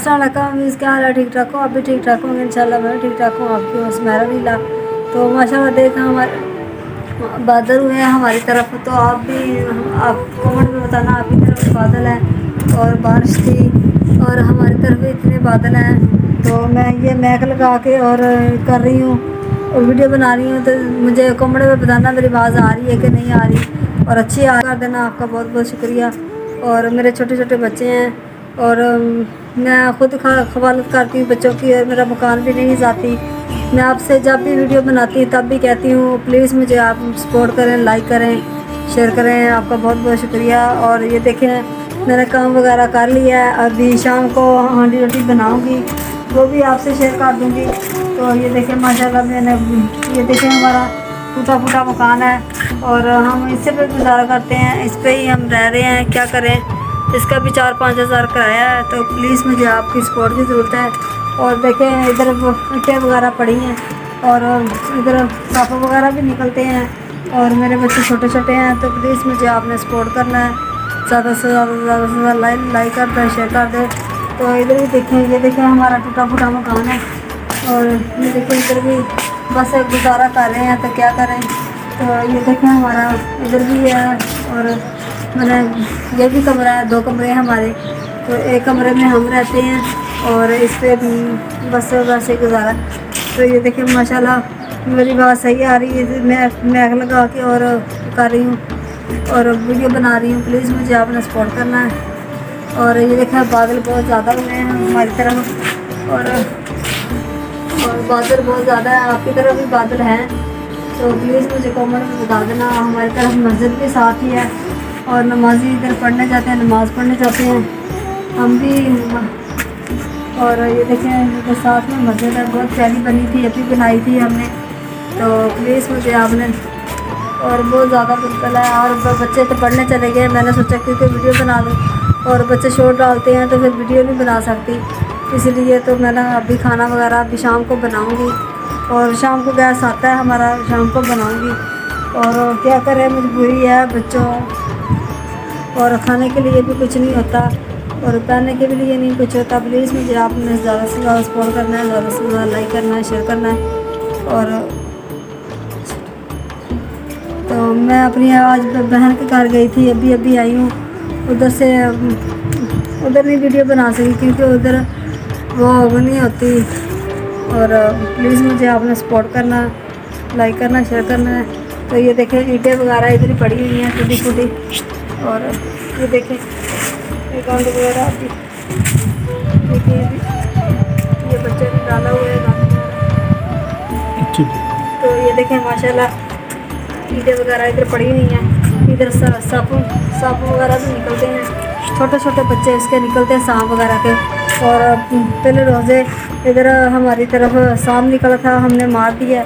अस्सलाम, क्या हाल है? ठीक ठाक हो? आप भी ठीक ठाक होंगे इंशाल्लाह। मैं ठीक ठाक हूँ। आपकी उसमेरा लीला तो माशाल्लाह देखा हमारे बादल हुए हैं हमारी तरफ। तो आप भी आप कमेंट में बताना आपकी तरफ बादल है और बारिश थी और हमारी तरफ भी इतने बादल हैं। तो मैं ये मैक लगा के और कर रही हूँ और वीडियो बना रही हूँ। तो मुझे कमेंट में बताना मेरी आवाज़ आ रही है कि नहीं आ रही, और अच्छी आ कर देना। आपका बहुत बहुत शुक्रिया। और मेरे छोटे छोटे बच्चे हैं और मैं ख़ुद खवालत करती हूँ बच्चों की, और मेरा मकान भी नहीं जाती। मैं आपसे जब भी वीडियो बनाती हूँ तब भी कहती हूँ प्लीज़ मुझे आप सपोर्ट करें, लाइक करें, शेयर करें। आपका बहुत बहुत शुक्रिया। और ये देखें मैंने काम वगैरह कर लिया है। अभी शाम को हांडी रोटी बनाऊँगी, वो भी आपसे शेयर कर दूँगी। तो ये देखें माशाल्लाह मैंने ये देखें हमारा टूटा फूटा मकान है और हम इससे पे गुजारा करते हैं, इस पर ही हम रह रहे हैं। क्या करें, इसका भी 4-5 हज़ार किराया है। तो प्लीज़ मुझे आपकी सपोर्ट की ज़रूरत है। और देखें इधर ईंटें वगैरह पड़ी हैं और इधर पापा वगैरह भी निकलते हैं और मेरे बच्चे छोटे छोटे हैं। तो प्लीज़ मुझे आपने सपोर्ट करना है, ज़्यादा से ज़्यादा लाइक कर दे, शेयर कर दे। तो इधर भी देखें, ये देखें हमारा टूटा फूटा मकान है और ये देखें इधर भी बस गुजारा कर रहे हैं। तो क्या करें। तो ये देखें हमारा इधर भी है और मैंने ये भी कमरा है, 2 कमरे हैं हमारे। तो एक कमरे में हम रहते हैं और इस पर बस वैसे गुजारा। तो ये देखिए माशाल्लाह मेरी बात सही आ रही है। मैं आग लगा के और कर रही हूँ और वीडियो बना रही हूँ। प्लीज़ मुझे आपने सपोर्ट करना है। और ये देखिए बादल बहुत ज़्यादा हुए हैं हमारी तरफ और बादल बहुत ज़्यादा है। आपकी तरफ भी बादल हैं तो प्लीज़ मुझे कमेंट में बता देना। हमारी तरफ मस्जिद भी साथ ही है और नमाजी इधर पढ़ने जाते हैं, नमाज़ पढ़ने जाते हैं हम भी। और ये देखें तो साथ में मस्जिद है, बहुत प्यारी बनी थी, अभी बनाई थी हमने। तो प्लीज़ मुझे आपने, और बहुत ज़्यादा बिल्कुल है। और बच्चे तो पढ़ने चले गए, मैंने सोचा क्योंकि वीडियो बना लूँ, और बच्चे शोर डालते हैं तो फिर वीडियो नहीं बना सकती, इसलिए तो मैंने अभी खाना वगैरह अभी शाम को बनाऊँगी। और शाम को गैस आता है हमारा, शाम को बनाऊँगी। और क्या करें, मजबूरी है बच्चों, और खाने के लिए भी कुछ नहीं होता और पहनने के लिए नहीं कुछ होता। प्लीज़ मुझे आपने ज़्यादा से ज़्यादा सपोर्ट करना है, ज़्यादा से ज़्यादा लाइक करना है, शेयर करना है। और तो मैं अपनी आज बहन के घर गई थी, अभी आई हूँ उधर से। उधर नहीं वीडियो बना सकी क्योंकि उधर वो नहीं होती। और प्लीज़ मुझे आपने सपोर्ट करना, लाइक करना, शेयर करना है। तो ये देखें ईंटें वगैरह इधर ही पड़ी हुई हैं टूटी फूटी। और ये देखें ये गांड वगैरह अभी देखिए, ये बच्चे ने डाला हुआ है गांड। तो ये देखें माशाल्लाह ईंटें वगैरह इधर पड़ी हुई हैं। इधर सांप वगैरह भी निकलते हैं, छोटे छोटे बच्चे इसके निकलते हैं सांप वगैरह के। और पहले रोज़े इधर हमारी तरफ सांप निकला था, हमने मार दिया।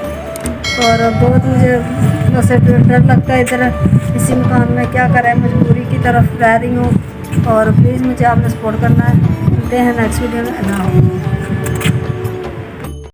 और बहुत मुझे वैसे डर लगता है इधर इसी मकान में। क्या करें, मजबूरी की तरफ रह रही हूँ। और प्लीज़ मुझे आपने सपोर्ट करना है। मिलते हैं नेक्स्ट वीडियो में।